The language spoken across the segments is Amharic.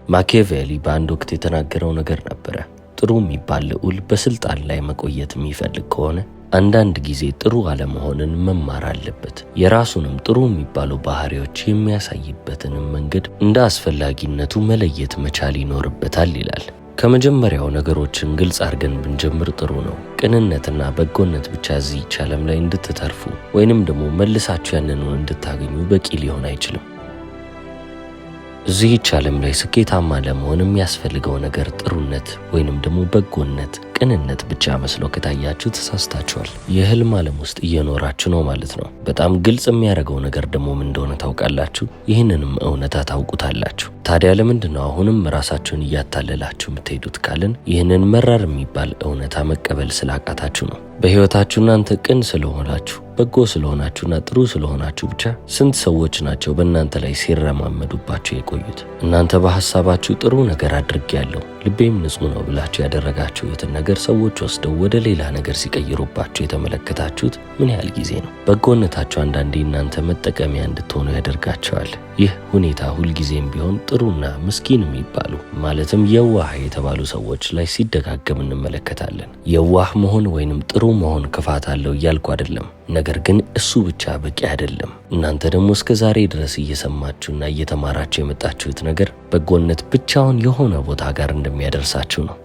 ማኪያቬሊ በአንድ ወቅት የተናገረው ነገር ነበረ። ጥሩ የሚባል ልዑል በስልጣን ላይ መቆየት የሚፈልግ ከሆነ አንዳንድ ጊዜ ጥሩ አለመሆንን መማር አለበት። የራሱንም ጥሩ የሚባሉ ባህሪዎች የሚያሳይበትንም መንገድ እንደ አስፈላጊነቱ መለየት መቻል ይኖርበታል ይላል። ከመጀመሪያው ነገሮችን ግልጽ አድርገን ብንጀምር ጥሩ ነው። ቅንነትና በጎነት ብቻ እዚህ ዓለም ላይ እንድትተርፉ ወይንም ደግሞ መልሳችሁ ያንኑ እንድታገኙ በቂ ሊሆን አይችልም። እዚህ ዓለም ላይ ስኬታማ ለመሆን የሚያስፈልገው ነገር ጥሩነት ወይንም ደግሞ በጎነት፣ ቅንነት ብቻ መስሎ ከታያችሁ ተሳስታችኋል። የህልም ዓለም ውስጥ እየኖራችሁ ነው ማለት ነው። በጣም ግልጽ የሚያደርገው ነገር ደግሞ ምን እንደሆነ ታውቃላችሁ። ይህንንም እውነታ ታውቁታላችሁ። ታዲያ ለምንድን ነው አሁንም ራሳችሁን እያታለላችሁ የምትሄዱት ካልን ይህንን መራር የሚባል እውነታ መቀበል ስላቃታችሁ ነው። በህይወታችሁ እናንተ ቅን ስለሆናችሁ በጎ ስለሆናችሁና ጥሩ ስለሆናችሁ ብቻ ስንት ሰዎች ናቸው በእናንተ ላይ ሲረማመዱባችሁ የቆዩት? እናንተ በሐሳባችሁ ጥሩ ነገር አድርጌያለሁ፣ ልቤም ንጹህ ነው ብላችሁ ያደረጋችሁትን ነገር ሰዎች ወስደው ወደ ሌላ ነገር ሲቀይሩባችሁ የተመለከታችሁት ምን ያህል ጊዜ ነው? በጎነታችሁ አንዳንዴ እናንተ መጠቀሚያ እንድትሆኑ ያደርጋቸዋል። ይህ ሁኔታ ሁልጊዜም ቢሆን ጥሩና ምስኪን የሚባሉ ማለትም የዋህ የተባሉ ሰዎች ላይ ሲደጋገም እንመለከታለን። የዋህ መሆን ወይንም ጥሩ መሆን ክፋት አለው እያልኩ አይደለም። ነገር ግን እሱ ብቻ በቂ አይደለም። እናንተ ደግሞ እስከ ዛሬ ድረስ እየሰማችሁና እየተማራችሁ የመጣችሁት ነገር በጎነት ብቻውን የሆነ ቦታ ጋር እንደሚያደርሳችሁ ነው።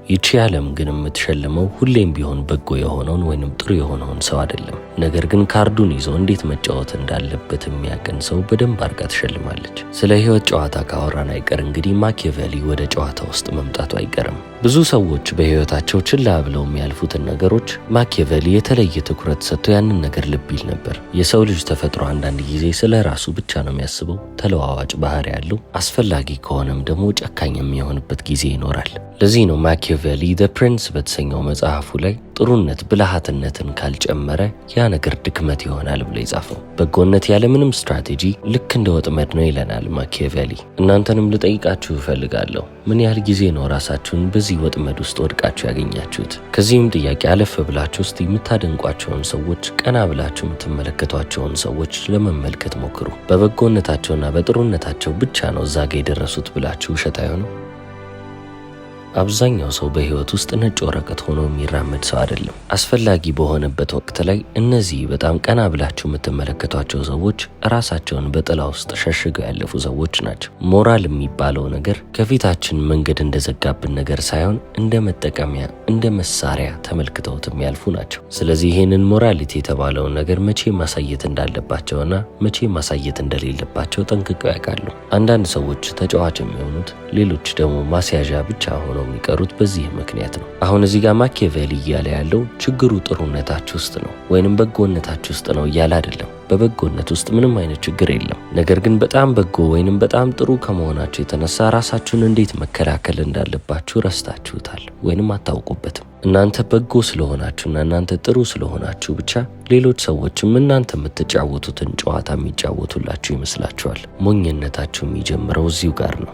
ይቺ ዓለም ግን የምትሸልመው ሁሌም ቢሆን በጎ የሆነውን ወይንም ጥሩ የሆነውን ሰው አይደለም። ነገር ግን ካርዱን ይዞ እንዴት መጫወት እንዳለበት የሚያቀን ሰው በደንብ አድርጋ ትሸልማለች። ስለ ህይወት ጨዋታ ካወራን አይቀር እንግዲህ ማኪያቬሊ ወደ ጨዋታ ውስጥ መምጣቱ አይቀርም። ብዙ ሰዎች በህይወታቸው ችላ ብለው የሚያልፉትን ነገሮች ማኪያቬሊ የተለየ ትኩረት ሰጥቶ ያንን ነገር ልብ ይል ነበር። የሰው ልጅ ተፈጥሮ አንዳንድ ጊዜ ስለ ራሱ ብቻ ነው የሚያስበው። ተለዋዋጭ ባህሪ ያለው፣ አስፈላጊ ከሆነም ደግሞ ጨካኝ የሚሆንበት ጊዜ ይኖራል። ለዚህ ነው ማኪያቬሊ ዘ ፕሪንስ በተሰኘው መጽሐፉ ላይ ጥሩነት ብልሃትነትን ካልጨመረ ያ ነገር ድክመት ይሆናል ብሎ የጻፈው። በጎነት ያለምንም ስትራቴጂ ልክ እንደ ወጥመድ ነው ይለናል ማኪያቬሊ። እናንተንም ልጠይቃችሁ እፈልጋለሁ፣ ምን ያህል ጊዜ ነው ራሳችሁን በዚህ ወጥመድ ውስጥ ወድቃችሁ ያገኛችሁት? ከዚህም ጥያቄ አለፍ ብላችሁ ውስጥ የምታደንቋቸውን ሰዎች፣ ቀና ብላችሁ የምትመለከቷቸውን ሰዎች ለመመልከት ሞክሩ። በበጎነታቸውና በጥሩነታቸው ብቻ ነው እዛ ጋ የደረሱት ብላችሁ ውሸት አይሆንም? አብዛኛው ሰው በህይወት ውስጥ ነጭ ወረቀት ሆኖ የሚራመድ ሰው አይደለም። አስፈላጊ በሆነበት ወቅት ላይ እነዚህ በጣም ቀና ብላችሁ የምትመለከቷቸው ሰዎች ራሳቸውን በጥላ ውስጥ ሸሽገው ያለፉ ሰዎች ናቸው። ሞራል የሚባለው ነገር ከፊታችን መንገድ እንደዘጋብን ነገር ሳይሆን እንደ መጠቀሚያ፣ እንደ መሳሪያ ተመልክተውት የሚያልፉ ናቸው። ስለዚህ ይህንን ሞራሊቲ የተባለውን ነገር መቼ ማሳየት እንዳለባቸውና መቼ ማሳየት እንደሌለባቸው ጠንቅቀው ያውቃሉ። አንዳንድ ሰዎች ተጫዋች የሚሆኑት፣ ሌሎች ደግሞ ማስያዣ ብቻ ሆነው የሚቀሩት በዚህ ምክንያት ነው። አሁን እዚህ ጋር ማኪያቬሊ እያለ ያለው ችግሩ ጥሩነታችሁ ውስጥ ነው ወይንም በጎነታችሁ ውስጥ ነው እያለ አይደለም። በበጎነት ውስጥ ምንም አይነት ችግር የለም። ነገር ግን በጣም በጎ ወይንም በጣም ጥሩ ከመሆናችሁ የተነሳ ራሳችሁን እንዴት መከላከል እንዳለባችሁ ረስታችሁታል ወይንም አታውቁበትም። እናንተ በጎ ስለሆናችሁና እናንተ ጥሩ ስለሆናችሁ ብቻ ሌሎች ሰዎችም እናንተ የምትጫወቱትን ጨዋታ የሚጫወቱላችሁ ይመስላችኋል። ሞኝነታችሁ የሚጀምረው እዚሁ ጋር ነው።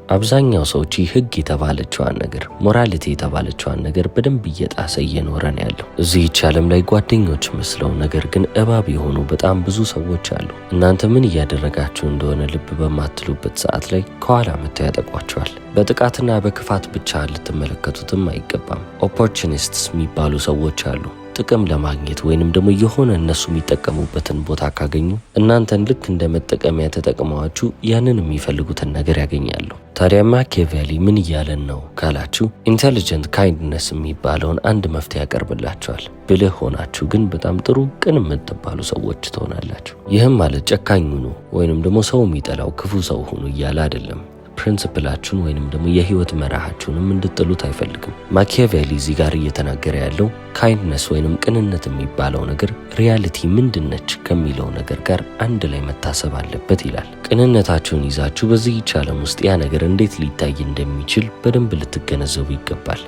አብዛኛው ሰዎች ህግ የተባለችዋን ነገር፣ ሞራሊቲ የተባለችዋን ነገር በደንብ እየጣሰ እየኖረ ነው ያለው። እዚህ ዓለም ላይ ጓደኞች መስለው ነገር ግን እባብ የሆኑ በጣም ብዙ ሰዎች አሉ። እናንተ ምን እያደረጋችሁ እንደሆነ ልብ በማትሉበት ሰዓት ላይ ከኋላ መጥተው ያጠቋቸዋል። በጥቃትና በክፋት ብቻ ልትመለከቱትም አይገባም። ኦፖርቹኒስትስ የሚባሉ ሰዎች አሉ። ጥቅም ለማግኘት ወይንም ደግሞ የሆነ እነሱ የሚጠቀሙበትን ቦታ ካገኙ እናንተን ልክ እንደ መጠቀሚያ ተጠቅመዋችሁ ያንን የሚፈልጉትን ነገር ያገኛሉ። ታዲያ ማኪያቬሊ ምን እያለን ነው ካላችሁ ኢንተሊጀንት ካይንድነስ የሚባለውን አንድ መፍትሄ ያቀርብላችኋል። ብልህ ሆናችሁ ግን በጣም ጥሩ ቅን የምትባሉ ሰዎች ትሆናላችሁ። ይህም ማለት ጨካኝ ሁኑ ወይንም ደግሞ ሰው የሚጠላው ክፉ ሰው ሁኑ እያለ አይደለም። ፕሪንሲፕላችሁን ወይንም ደግሞ የህይወት መርሃችሁንም እንድጥሉት አይፈልግም። ማኪያቬሊ እዚህ ጋር እየተናገረ ያለው ካይንድነስ ወይንም ቅንነት የሚባለው ነገር ሪያሊቲ ምንድነች ከሚለው ነገር ጋር አንድ ላይ መታሰብ አለበት ይላል። ቅንነታችሁን ይዛችሁ በዚህ ዓለም ውስጥ ያ ነገር እንዴት ሊታይ እንደሚችል በደንብ ልትገነዘቡ ይገባል።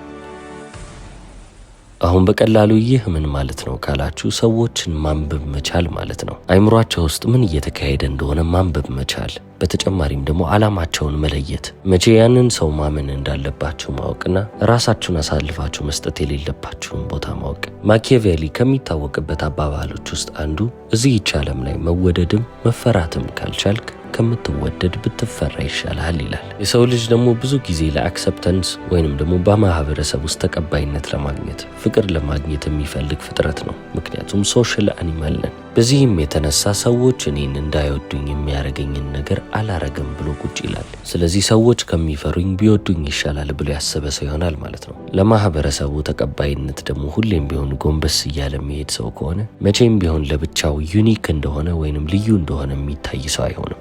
አሁን በቀላሉ ይህ ምን ማለት ነው ካላችሁ ሰዎችን ማንበብ መቻል ማለት ነው። አይምሯቸው ውስጥ ምን እየተካሄደ እንደሆነ ማንበብ መቻል፣ በተጨማሪም ደግሞ ዓላማቸውን መለየት፣ መቼ ያንን ሰው ማመን እንዳለባችሁ ማወቅና ራሳችሁን አሳልፋችሁ መስጠት የሌለባችሁን ቦታ ማወቅ። ማኪያቬሊ ከሚታወቅበት አባባሎች ውስጥ አንዱ እዚህ ዓለም ላይ መወደድም መፈራትም ካልቻልክ ከምትወደድ ብትፈራ ይሻላል ይላል። የሰው ልጅ ደግሞ ብዙ ጊዜ ለአክሰፕተንስ ወይንም ደግሞ በማህበረሰብ ውስጥ ተቀባይነት ለማግኘት ፍቅር ለማግኘት የሚፈልግ ፍጥረት ነው። ምክንያቱም ሶሻል አኒማል ነን። በዚህም የተነሳ ሰዎች እኔን እንዳይወዱኝ የሚያደርገኝን ነገር አላረግም ብሎ ቁጭ ይላል። ስለዚህ ሰዎች ከሚፈሩኝ ቢወዱኝ ይሻላል ብሎ ያሰበ ሰው ይሆናል ማለት ነው። ለማህበረሰቡ ተቀባይነት ደግሞ ሁሌም ቢሆን ጎንበስ እያለ የሚሄድ ሰው ከሆነ መቼም ቢሆን ለብቻው ዩኒክ እንደሆነ ወይንም ልዩ እንደሆነ የሚታይ ሰው አይሆንም።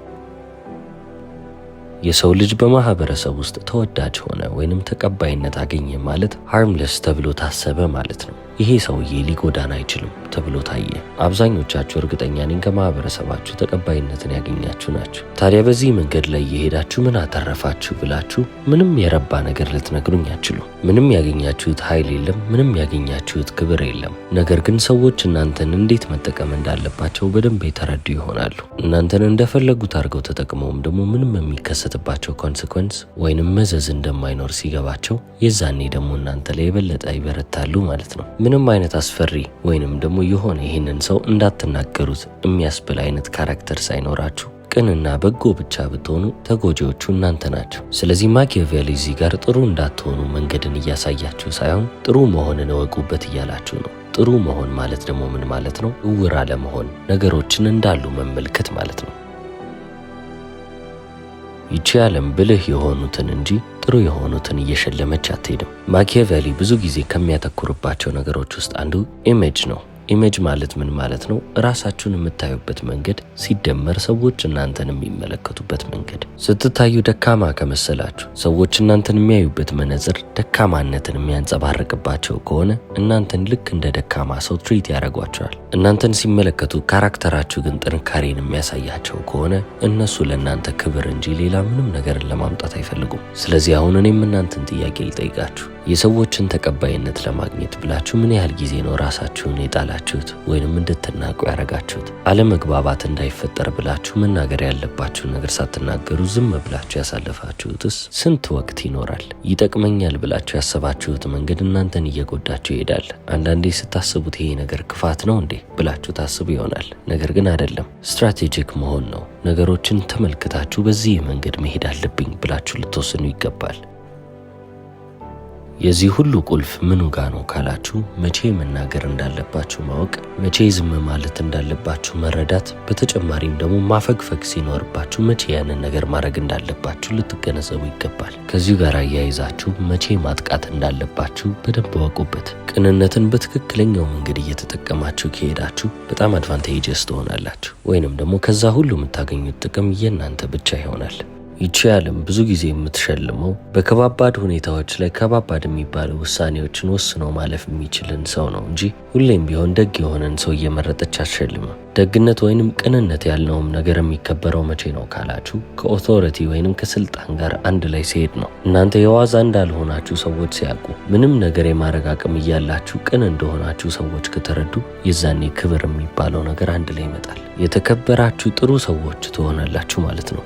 የሰው ልጅ በማህበረሰብ ውስጥ ተወዳጅ ሆነ ወይንም ተቀባይነት አገኘ ማለት ሃርምለስ ተብሎ ታሰበ ማለት ነው። ይሄ ሰውዬ ሊጎዳን አይችልም ተብሎ ታየ። አብዛኞቻችሁ እርግጠኛ ነኝ ከማህበረሰባችሁ ተቀባይነትን ያገኛችሁ ናችሁ። ታዲያ በዚህ መንገድ ላይ የሄዳችሁ ምን አተረፋችሁ ብላችሁ ምንም የረባ ነገር ልትነግሩኝ አትችሉ። ምንም ያገኛችሁት ኃይል የለም፣ ምንም ያገኛችሁት ክብር የለም። ነገር ግን ሰዎች እናንተን እንዴት መጠቀም እንዳለባቸው በደንብ የተረዱ ይሆናሉ። እናንተን እንደፈለጉት አድርገው ተጠቅመውም ደግሞ ምንም የሚከሰትባቸው ኮንሲኩዌንስ ወይንም መዘዝ እንደማይኖር ሲገባቸው የዛኔ ደግሞ እናንተ ላይ የበለጠ ይበረታሉ ማለት ነው። ምንም አይነት አስፈሪ ወይንም ደግሞ የሆነ ይህንን ሰው እንዳትናገሩት የሚያስብል አይነት ካራክተር ሳይኖራችሁ ቅንና በጎ ብቻ ብትሆኑ ተጎጂዎቹ እናንተ ናቸው። ስለዚህ ማኪያቬሊ እዚህ ጋር ጥሩ እንዳትሆኑ መንገድን እያሳያችሁ ሳይሆን ጥሩ መሆንን እወቁበት እያላችሁ ነው። ጥሩ መሆን ማለት ደግሞ ምን ማለት ነው? እውር አለመሆን፣ ነገሮችን እንዳሉ መመልከት ማለት ነው። ይቺ ዓለም ብልህ የሆኑትን እንጂ ጥሩ የሆኑትን እየሸለመች አትሄድም። ማኪያቬሊ ብዙ ጊዜ ከሚያተኩርባቸው ነገሮች ውስጥ አንዱ ኢሜጅ ነው። ኢሜጅ ማለት ምን ማለት ነው? ራሳችሁን የምታዩበት መንገድ ሲደመር ሰዎች እናንተን የሚመለከቱበት መንገድ። ስትታዩ ደካማ ከመሰላችሁ ሰዎች እናንተን የሚያዩበት መነጽር ደካማነትን የሚያንጸባርቅባቸው ከሆነ እናንተን ልክ እንደ ደካማ ሰው ትሪት ያደርጓቸዋል። እናንተን ሲመለከቱ ካራክተራችሁ ግን ጥንካሬን የሚያሳያቸው ከሆነ እነሱ ለእናንተ ክብር እንጂ ሌላ ምንም ነገርን ለማምጣት አይፈልጉም። ስለዚህ አሁን እኔም እናንተን ጥያቄ ልጠይቃችሁ። የሰዎችን ተቀባይነት ለማግኘት ብላችሁ ምን ያህል ጊዜ ነው ራሳችሁን የጣላችሁት ወይንም እንድትናቁ ያረጋችሁት? አለመግባባት እንዳይፈጠር ብላችሁ መናገር ያለባችሁን ነገር ሳትናገሩ ዝም ብላችሁ ያሳለፋችሁትስ ስንት ወቅት ይኖራል? ይጠቅመኛል ብላችሁ ያሰባችሁት መንገድ እናንተን እየጎዳችሁ ይሄዳል። አንዳንዴ ስታስቡት ይሄ ነገር ክፋት ነው እንዴ ብላችሁ ታስቡ ይሆናል። ነገር ግን አይደለም። ስትራቴጂክ መሆን ነው። ነገሮችን ተመልክታችሁ በዚህ መንገድ መሄድ አለብኝ ብላችሁ ልትወስኑ ይገባል። የዚህ ሁሉ ቁልፍ ምኑ ጋ ነው ካላችሁ መቼ መናገር እንዳለባችሁ ማወቅ፣ መቼ ዝም ማለት እንዳለባችሁ መረዳት፣ በተጨማሪም ደግሞ ማፈግፈግ ሲኖርባችሁ መቼ ያንን ነገር ማድረግ እንዳለባችሁ ልትገነዘቡ ይገባል። ከዚሁ ጋር አያይዛችሁ መቼ ማጥቃት እንዳለባችሁ በደንብ ወቁበት። ቅንነትን በትክክለኛው መንገድ እየተጠቀማችሁ ከሄዳችሁ በጣም አድቫንቴጀስ ትሆናላችሁ። ወይንም ደግሞ ከዛ ሁሉ የምታገኙት ጥቅም የእናንተ ብቻ ይሆናል። ይቺ ዓለም ብዙ ጊዜ የምትሸልመው በከባባድ ሁኔታዎች ላይ ከባባድ የሚባሉ ውሳኔዎችን ወስኖ ማለፍ የሚችልን ሰው ነው እንጂ ሁሌም ቢሆን ደግ የሆነን ሰው እየመረጠች አትሸልምም። ደግነት ወይንም ቅንነት ያልነውም ነገር የሚከበረው መቼ ነው ካላችሁ ከኦቶሪቲ ወይንም ከስልጣን ጋር አንድ ላይ ሲሄድ ነው። እናንተ የዋዛ እንዳልሆናችሁ ሰዎች ሲያውቁ፣ ምንም ነገር የማድረግ አቅም እያላችሁ ቅን እንደሆናችሁ ሰዎች ከተረዱ የዛኔ ክብር የሚባለው ነገር አንድ ላይ ይመጣል። የተከበራችሁ ጥሩ ሰዎች ትሆናላችሁ ማለት ነው።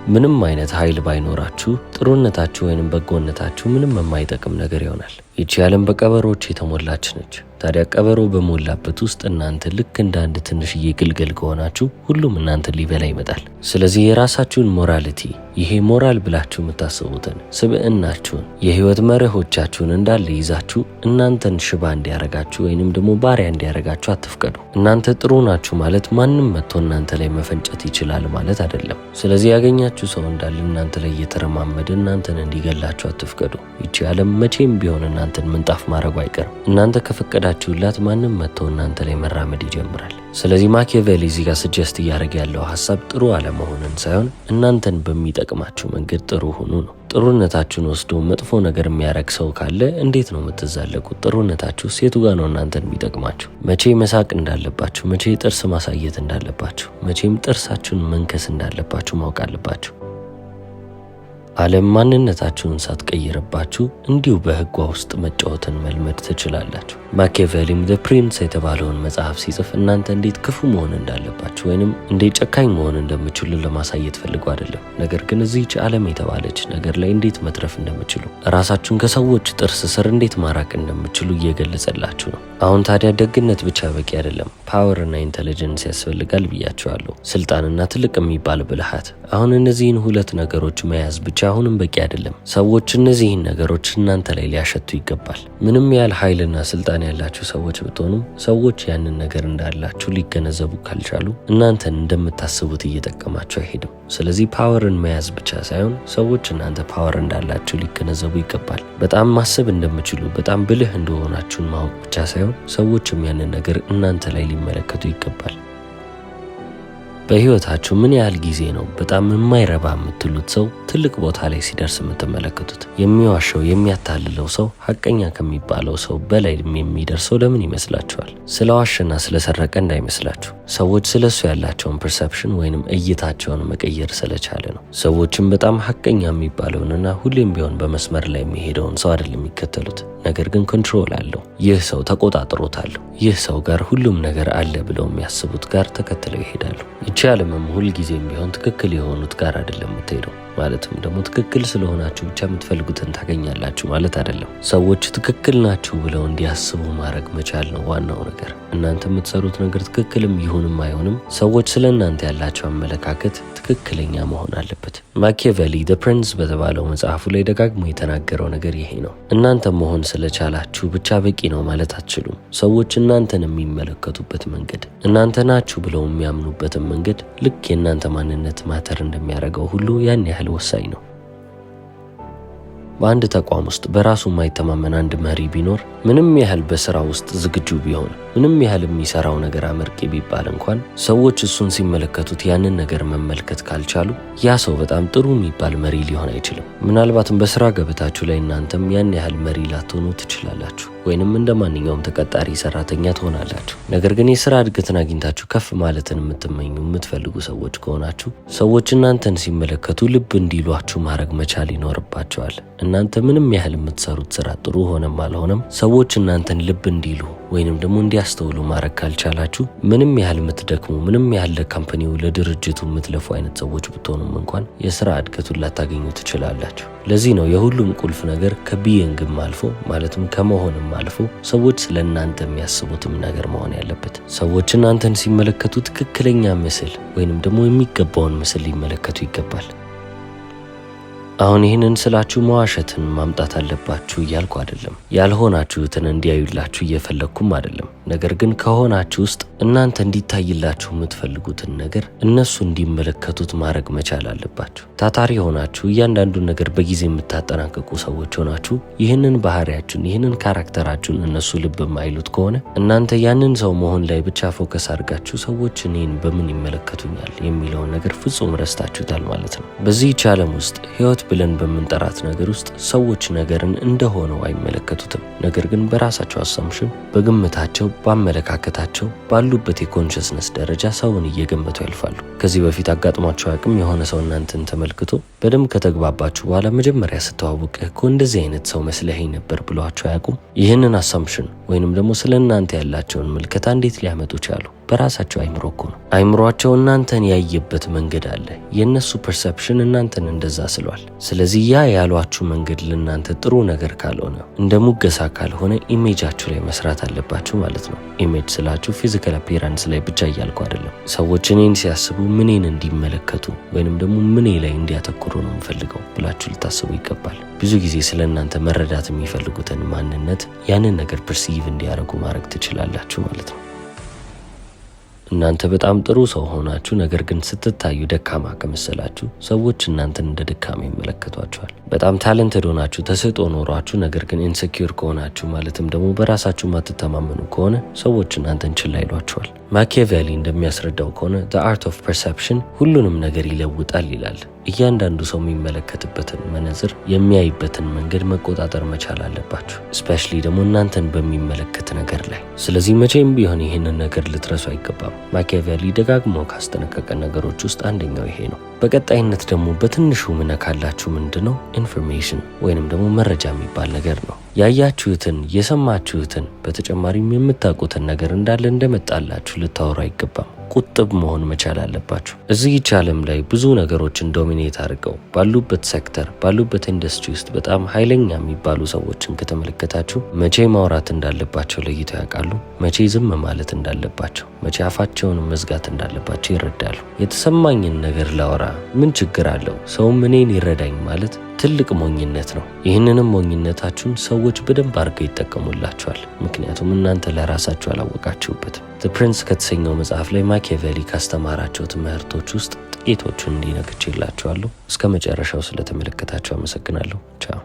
ምንም አይነት ኃይል ባይኖራችሁ ጥሩነታችሁ ወይንም በጎነታችሁ ምንም የማይጠቅም ነገር ይሆናል። ይቺ ዓለም በቀበሮች የተሞላች ነች። ታዲያ ቀበሮ በሞላበት ውስጥ እናንተ ልክ እንደ አንድ ትንሽዬ ግልገል ከሆናችሁ ሁሉም እናንተ ሊበላ ይመጣል። ስለዚህ የራሳችሁን ሞራሊቲ፣ ይሄ ሞራል ብላችሁ የምታስቡትን ስብዕናችሁን፣ የህይወት መርሆቻችሁን እንዳለ ይዛችሁ እናንተን ሽባ እንዲያረጋችሁ ወይንም ደግሞ ባሪያ እንዲያረጋችሁ አትፍቀዱ። እናንተ ጥሩ ናችሁ ማለት ማንም መጥቶ እናንተ ላይ መፈንጨት ይችላል ማለት አይደለም። ስለዚህ ያገኛችሁ ሰው እንዳለ እናንተ ላይ እየተረማመደ እናንተን እንዲገላችሁ አትፍቀዱ። ይቺ ዓለም መቼም ቢሆን እናንተን ምንጣፍ ማድረጉ አይቀርም። እናንተ ከፈቀዳችሁላት ማንም መጥቶ እናንተ ላይ መራመድ ይጀምራል። ስለዚህ ማኪያቬሊ እዚህ ጋር ስጀስት እያደረገ ያለው ሀሳብ ጥሩ አለመሆንን ሳይሆን እናንተን በሚጠቅማችሁ መንገድ ጥሩ ሁኑ ነው። ጥሩነታችሁን ወስዶ መጥፎ ነገር የሚያረግ ሰው ካለ እንዴት ነው የምትዛለቁት? ጥሩነታችሁ ሴቱ ጋር ነው እናንተን የሚጠቅማችሁ። መቼ መሳቅ እንዳለባችሁ፣ መቼ ጥርስ ማሳየት እንዳለባችሁ፣ መቼም ጥርሳችሁን መንከስ እንዳለባችሁ ማወቅ አለባችሁ። ዓለም ማንነታችሁን ሳትቀይርባችሁ እንዲሁ በሕጓ ውስጥ መጫወትን መልመድ ትችላላችሁ። ማኪያቬሊም ዘ ፕሪንስ የተባለውን መጽሐፍ ሲጽፍ እናንተ እንዴት ክፉ መሆን እንዳለባችሁ ወይንም እንዴት ጨካኝ መሆን እንደምችሉ ለማሳየት ፈልጎ አይደለም። ነገር ግን እዚህች ዓለም የተባለች ነገር ላይ እንዴት መትረፍ እንደምችሉ፣ ራሳችሁን ከሰዎች ጥርስ ስር እንዴት ማራቅ እንደምችሉ እየገለጸላችሁ ነው። አሁን ታዲያ ደግነት ብቻ በቂ አይደለም። ፓወርና ኢንተለጀንስ ያስፈልጋል ብያቸዋለሁ። ስልጣንና ትልቅ የሚባል ብልሃት። አሁን እነዚህን ሁለት ነገሮች መያዝ ብቻ አሁንም በቂ አይደለም። ሰዎች እነዚህን ነገሮች እናንተ ላይ ሊያሸቱ ይገባል። ምንም ያህል ኃይልና ስልጣን ያላችሁ ሰዎች ብትሆኑም ሰዎች ያንን ነገር እንዳላችሁ ሊገነዘቡ ካልቻሉ እናንተን እንደምታስቡት እየጠቀማችሁ አይሄድም። ስለዚህ ፓወርን መያዝ ብቻ ሳይሆን ሰዎች እናንተ ፓወር እንዳላችሁ ሊገነዘቡ ይገባል። በጣም ማሰብ እንደምችሉ፣ በጣም ብልህ እንደሆናችሁን ማወቅ ብቻ ሳይሆን ሰዎችም ያንን ነገር እናንተ ላይ ሊመለከቱ ይገባል። በህይወታችሁ ምን ያህል ጊዜ ነው በጣም የማይረባ የምትሉት ሰው ትልቅ ቦታ ላይ ሲደርስ የምትመለከቱት? የሚዋሸው የሚያታልለው ሰው ሐቀኛ ከሚባለው ሰው በላይ የሚደርሰው ለምን ይመስላችኋል? ስለዋሸና ስለሰረቀ እንዳይመስላችሁ። ሰዎች ስለሱ ያላቸውን ፐርሰፕሽን ወይንም እይታቸውን መቀየር ስለቻለ ነው። ሰዎችም በጣም ሐቀኛ የሚባለውንና ሁሌም ቢሆን በመስመር ላይ የሚሄደውን ሰው አይደለም የሚከተሉት። ነገር ግን ኮንትሮል አለው። ይህ ሰው ተቆጣጥሮታል፣ ይህ ሰው ጋር ሁሉም ነገር አለ ብለው የሚያስቡት ጋር ተከትለው ይሄዳሉ። ይቺ ዓለምም ሁልጊዜም ቢሆን ትክክል የሆኑት ጋር አይደለም የምትሄደው። ማለትም ደግሞ ትክክል ስለሆናችሁ ብቻ የምትፈልጉትን ታገኛላችሁ ማለት አይደለም። ሰዎች ትክክል ናችሁ ብለው እንዲያስቡ ማድረግ መቻል ነው ዋናው ነገር። እናንተ የምትሰሩት ነገር ትክክልም ይሁንም አይሆንም ሰዎች ስለ እናንተ ያላቸው አመለካከት ትክክለኛ መሆን አለበት። ማኪያቬሊ ዘ ፕሪንስ በተባለው መጽሐፉ ላይ ደጋግሞ የተናገረው ነገር ይሄ ነው። እናንተ መሆን ስለቻላችሁ ብቻ በቂ ነው ማለት አትችሉም። ሰዎች እናንተን የሚመለከቱበት መንገድ፣ እናንተ ናችሁ ብለው የሚያምኑበትን መንገድ ልክ የእናንተ ማንነት ማተር እንደሚያደርገው ሁሉ ያን ያህል ወሳኝ ነው። በአንድ ተቋም ውስጥ በራሱ የማይተማመን አንድ መሪ ቢኖር ምንም ያህል በስራ ውስጥ ዝግጁ ቢሆን፣ ምንም ያህል የሚሰራው ነገር አመርቂ ቢባል እንኳን ሰዎች እሱን ሲመለከቱት ያንን ነገር መመልከት ካልቻሉ ያ ሰው በጣም ጥሩ የሚባል መሪ ሊሆን አይችልም። ምናልባትም በስራ ገበታችሁ ላይ እናንተም ያን ያህል መሪ ላትሆኑ ትችላላችሁ፣ ወይንም እንደ ማንኛውም ተቀጣሪ ሰራተኛ ትሆናላችሁ። ነገር ግን የስራ እድገትን አግኝታችሁ ከፍ ማለትን የምትመኙ የምትፈልጉ ሰዎች ከሆናችሁ ሰዎች እናንተን ሲመለከቱ ልብ እንዲሏችሁ ማድረግ መቻል ይኖርባቸዋል። እናንተ ምንም ያህል የምትሰሩት ስራ ጥሩ ሆነም አልሆነም ሰዎች እናንተን ልብ እንዲሉ ወይንም ደግሞ እንዲያስተውሉ ማድረግ ካልቻላችሁ ምንም ያህል የምትደክሙ፣ ምንም ያህል ለካምፓኒው ለድርጅቱ የምትለፉ አይነት ሰዎች ብትሆኑም እንኳን የስራ እድገቱን ላታገኙ ትችላላችሁ። ለዚህ ነው የሁሉም ቁልፍ ነገር ከቢይንግም አልፎ ማለትም ከመሆንም አልፎ ሰዎች ስለ እናንተ የሚያስቡትም ነገር መሆን ያለበት። ሰዎች እናንተን ሲመለከቱ ትክክለኛ ምስል ወይንም ደግሞ የሚገባውን ምስል ሊመለከቱ ይገባል። አሁን ይህንን ስላችሁ መዋሸትን ማምጣት አለባችሁ እያልኩ አይደለም። ያልሆናችሁትን እንዲያዩላችሁ እየፈለግኩም አይደለም። ነገር ግን ከሆናችሁ ውስጥ እናንተ እንዲታይላችሁ የምትፈልጉትን ነገር እነሱ እንዲመለከቱት ማድረግ መቻል አለባችሁ። ታታሪ ሆናችሁ እያንዳንዱን ነገር በጊዜ የምታጠናቅቁ ሰዎች ሆናችሁ ይህንን ባህሪያችሁን ይህንን ካራክተራችሁን እነሱ ልብ የማይሉት ከሆነ እናንተ ያንን ሰው መሆን ላይ ብቻ ፎከስ አድርጋችሁ ሰዎች እኔን በምን ይመለከቱኛል የሚለውን ነገር ፍጹም ረስታችሁታል ማለት ነው። በዚህች ዓለም ውስጥ ህይወት ብለን በምንጠራት ነገር ውስጥ ሰዎች ነገርን እንደሆነው አይመለከቱትም። ነገር ግን በራሳቸው አሳምሽን፣ በግምታቸው፣ በአመለካከታቸው ባሉበት የኮንሽስነስ ደረጃ ሰውን እየገመቱ ያልፋሉ። ከዚህ በፊት አጋጥሟቸው አቅም የሆነ ሰው እናንተን ተመልክቶ በደንብ ከተግባባችሁ በኋላ መጀመሪያ ስተዋውቅህ እኮ እንደዚህ አይነት ሰው መስለኸኝ ነበር ብሏቸው አያውቁም? ይህንን አሳምሽን ወይንም ደግሞ ስለ እናንተ ያላቸውን ምልከታ እንዴት ሊያመጡ ቻሉ? በራሳቸው አይምሮ እኮ ነው። አይምሮአቸው እናንተን ያየበት መንገድ አለ። የእነሱ ፐርሰፕሽን እናንተን እንደዛ ስሏል። ስለዚህ ያ ያሏችሁ መንገድ ለእናንተ ጥሩ ነገር ካልሆነ፣ እንደ ሙገሳ ካልሆነ ኢሜጃችሁ ላይ መስራት አለባችሁ ማለት ነው። ኢሜጅ ስላችሁ ፊዚካል አፒራንስ ላይ ብቻ እያልኩ አይደለም። ሰዎች እኔን ሲያስቡ ምኔን እንዲመለከቱ ወይንም ደግሞ ምኔ ላይ እንዲያተኩሩ ነው የምፈልገው ብላችሁ ልታስቡ ይገባል። ብዙ ጊዜ ስለ እናንተ መረዳት የሚፈልጉትን ማንነት ያንን ነገር ፐርሲቭ እንዲያደርጉ ማድረግ ትችላላችሁ ማለት ነው። እናንተ በጣም ጥሩ ሰው ሆናችሁ ነገር ግን ስትታዩ ደካማ ከመሰላችሁ ሰዎች እናንተን እንደ ደካማ ይመለከቷችኋል። በጣም ታለንትድ ሆናችሁ ተሰጥኦ ኖሯችሁ ነገር ግን ኢንሴኪዩር ከሆናችሁ ማለትም ደግሞ በራሳችሁ ማትተማመኑ ከሆነ ሰዎች እናንተን ችላ ይሏችኋል። ማኪያቬሊ እንደሚያስረዳው ከሆነ the art of perception ሁሉንም ነገር ይለውጣል ይላል። እያንዳንዱ ሰው የሚመለከትበትን መነጽር የሚያይበትን መንገድ መቆጣጠር መቻል አለባችሁ፣ ስፔሻሊ ደግሞ እናንተን በሚመለከት ነገር ላይ። ስለዚህ መቼም ቢሆን ይህንን ነገር ልትረሱ አይገባም። ማኪያቬሊ ደጋግሞ ካስጠነቀቀ ነገሮች ውስጥ አንደኛው ይሄ ነው። በቀጣይነት ደግሞ በትንሹ ምነካላችሁ ምንድነው ኢንፎርሜሽን ወይንም ደግሞ መረጃ የሚባል ነገር ነው። ያያችሁትን የሰማችሁትን በተጨማሪም የምታውቁትን ነገር እንዳለ እንደመጣላችሁ ልታወሩ አይገባም። ቁጥብ መሆን መቻል አለባችሁ። እዚህች ዓለም ላይ ብዙ ነገሮችን ዶሚኔት አድርገው ባሉበት ሴክተር ባሉበት ኢንዱስትሪ ውስጥ በጣም ኃይለኛ የሚባሉ ሰዎችን ከተመለከታችሁ መቼ ማውራት እንዳለባቸው ለይተው ያውቃሉ። መቼ ዝም ማለት እንዳለባቸው፣ መቼ አፋቸውን መዝጋት እንዳለባቸው ይረዳሉ። የተሰማኝን ነገር ላወራ ምን ችግር አለው? ሰውም እኔን ይረዳኝ ማለት ትልቅ ሞኝነት ነው። ይህንንም ሞኝነታችሁን ሰዎች በደንብ አድርገው ይጠቀሙላችኋል። ምክንያቱም እናንተ ለራሳችሁ አላወቃችሁበትም። ዘ ፕሪንስ ከተሰኘው መጽሐፍ ላይ ማኪያቬሊ ካስተማራቸው ትምህርቶች ውስጥ ጥቂቶቹን እንዲነግርላችኋለሁ። እስከ መጨረሻው ስለተመለከታችሁ አመሰግናለሁ። ቻው።